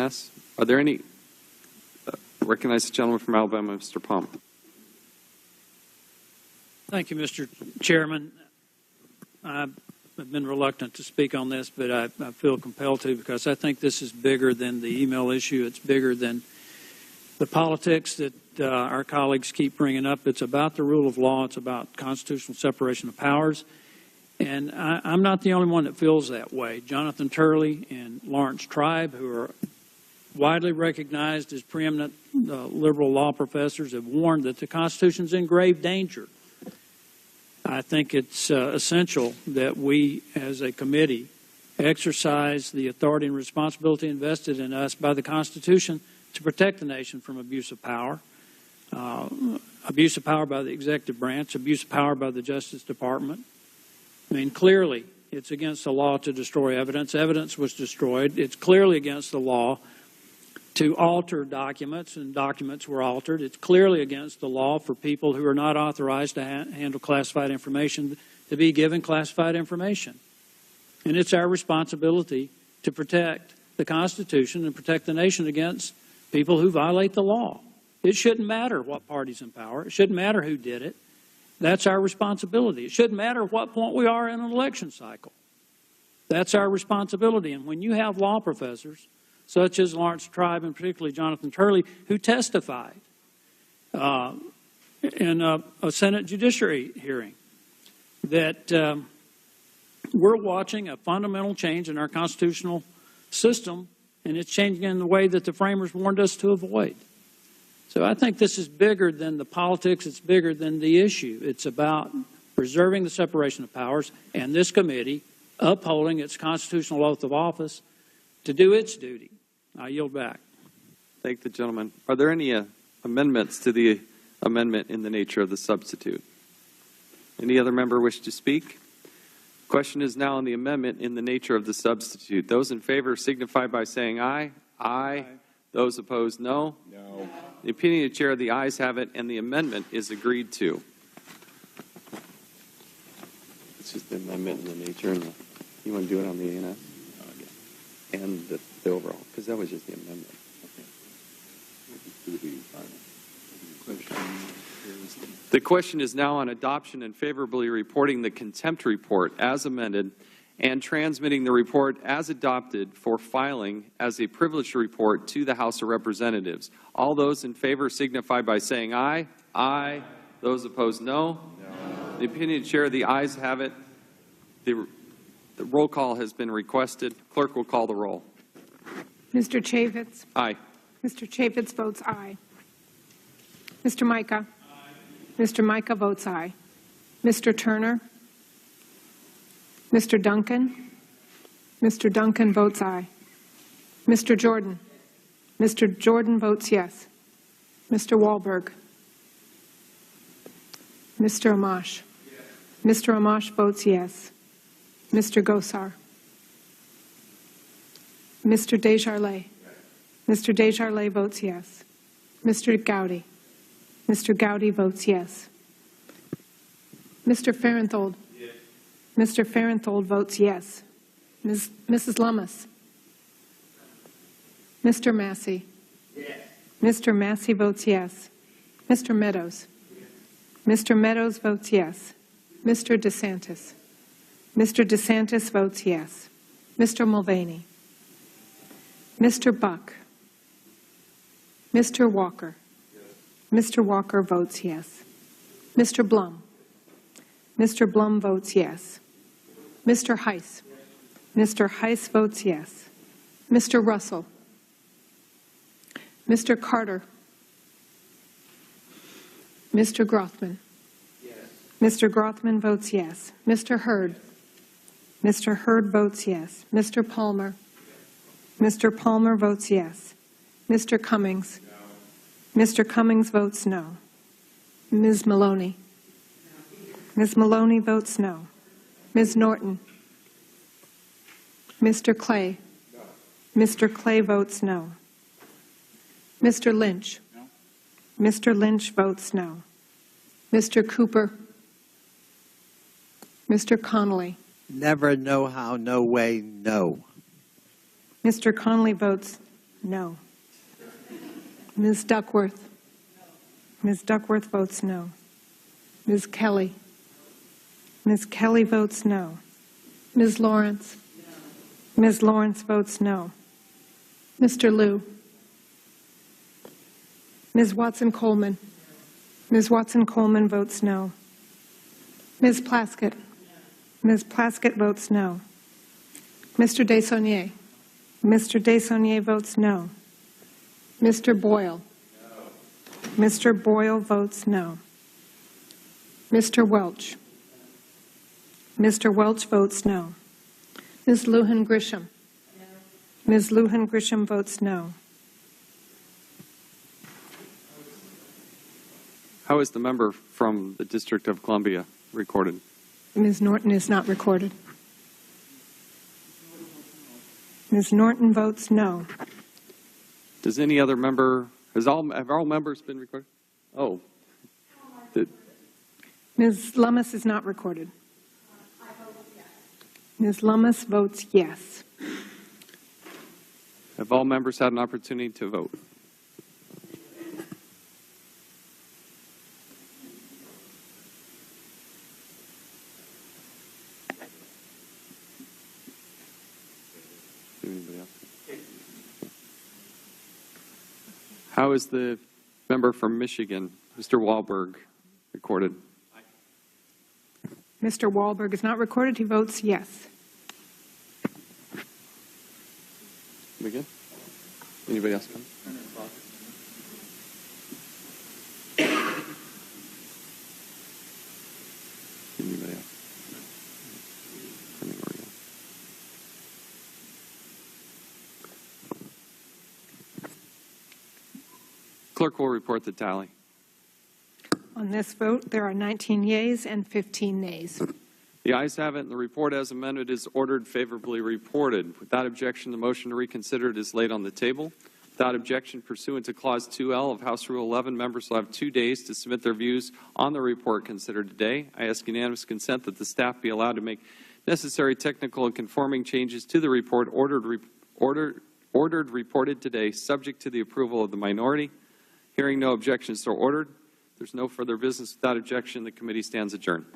Yes. Are there any? Recognize the gentleman from Alabama, Mr. Pomp. Thank you, Mr. Chairman. I've been reluctant to speak on this, but I feel compelled to because I think this is bigger than the email issue. It's bigger than the politics that our colleagues keep bringing up. It's about the rule of law. It's about constitutional separation of powers. And I'm not the only one that feels that way. Jonathan Turley and Lawrence Tribe, who are widely recognized as preeminent liberal law professors, have warned that the Constitution is in grave danger. I think it's essential that we, as a committee, exercise the authority and responsibility invested in us by the Constitution to protect the nation from abuse of power by the executive branch, abuse of power by the Justice Department. I mean, clearly, it's against the law to destroy evidence. Evidence was destroyed. It's clearly against the law to alter documents, and documents were altered. It's clearly against the law for people who are not authorized to handle classified information to be given classified information. And it's our responsibility to protect the Constitution and protect the nation against people who violate the law. It shouldn't matter what party's in power. It shouldn't matter who did it. That's our responsibility. It shouldn't matter what point we are in an election cycle. That's our responsibility. And when you have law professors, such as Lawrence Tribe and particularly Jonathan Turley, who testified in a Senate judiciary hearing, that we're watching a fundamental change in our constitutional system, and it's changing in the way that the framers warned us to avoid. So I think this is bigger than the politics. It's bigger than the issue. It's about preserving the separation of powers and this committee upholding its constitutional oath of office to do its duty. I yield back. Thank the gentleman. Are there any amendments to the amendment in the nature of the substitute? Any other member wish to speak? Question is now on the amendment in the nature of the substitute. Those in favor signify by saying aye. Aye. Those opposed, no. No. The opinion of the chair, the ayes have it, and the amendment is agreed to. It's just the amendment in the nature. And you want to do it on the ANS? And the overall, because that was just the amendment. Okay. The question is now on adoption and favorably reporting the contempt report as amended and transmitting the report as adopted for filing as a privileged report to the House of Representatives. All those in favor signify by saying aye. Aye. Those opposed, no. No. The opinion of the chair, the ayes have it. The roll call has been requested. Clerk will call the roll. Mr. Chaffetz? Aye. Mr. Chaffetz votes aye. Mr. Mica? Aye. Mr. Mica votes aye. Mr. Turner? Mr. Duncan? Mr. Duncan votes aye. Mr. Jordan? Mr. Jordan votes yes. Mr. Wahlberg? Mr. Amash? Yes. Mr. Amash votes yes. Mr. Gosar? Mr. Desjardins? Yes. Mr. Desjardins votes yes. Mr. Gowdy? Mr. Gowdy votes yes. Mr. Farenthold? Yes. Mr. Farenthold votes yes. Mrs. Lummis? Mr. Massey? Yes. Mr. Massey votes yes. Mr. Meadows? Yes. Mr. Meadows votes yes. Mr. DeSantis? Mr. DeSantis votes yes. Mr. Mulvaney? Mr. Buck? Mr. Walker? Yes. Mr. Walker votes yes. Mr. Blum? Mr. Blum votes yes. Mr. Heiss? Yes. Mr. Heiss votes yes. Mr. Russell? Mr. Carter? Mr. Grothman? Yes. Mr. Grothman votes yes. Mr. Hurd? Mr. Hurd votes yes. Mr. Palmer? Mr. Palmer votes yes. Mr. Cummings? No. Mr. Cummings votes no. Ms. Maloney? No. Ms. Maloney votes no. Ms. Norton? Mr. Clay? No. Mr. Clay votes no. Mr. Lynch? No. Mr. Lynch votes no. Mr. Cooper? Mr. Connolly? Never, no how, no way, no. Mr. Connolly votes No. Ms. Duckworth? Ms. Duckworth votes no. Ms. Kelly? Ms. Kelly votes no. Ms. Laurence? Ms. Laurence votes no. Mr. Liu? Ms. Watson-Coleman? Ms. Watson-Coleman votes no. Ms. Plaskett? Ms. Plaskett votes no. Mr. Desaulniers? Mr. Desaulniers votes no. Mr. Boyle? Mr. Boyle votes no. Mr. Welch? Mr. Welch votes no. Ms. Lujan Grisham? Ms. Lujan Grisham votes no. How is the member from the District of Columbia recorded? Ms. Norton is not recorded. Ms. Norton votes no. Does any other member, have all members been recorded? Oh. Ms. Lummis is not recorded. Ms. Lummis votes yes. Have all members had an opportunity to vote? Anybody else? How is the member from Michigan, Mr. Wahlberg, recorded? Mr. Wahlberg is not recorded. He votes yes. We good? Anybody else come? Anybody else? Clerk will report the tally. On this vote, there are 19 yeas and 15 nays. The ayes have it, and the report as amended is ordered favorably reported. Without objection, the motion to reconsider it is laid on the table. Without objection, pursuant to Clause 2L of House Rule 11, members will have 2 days to submit their views on the report considered today. I ask unanimous consent that the staff be allowed to make necessary technical and conforming changes to the report ordered reported today, subject to the approval of the minority. Hearing no objections, so ordered. There's no further business. Without objection, the committee stands adjourned.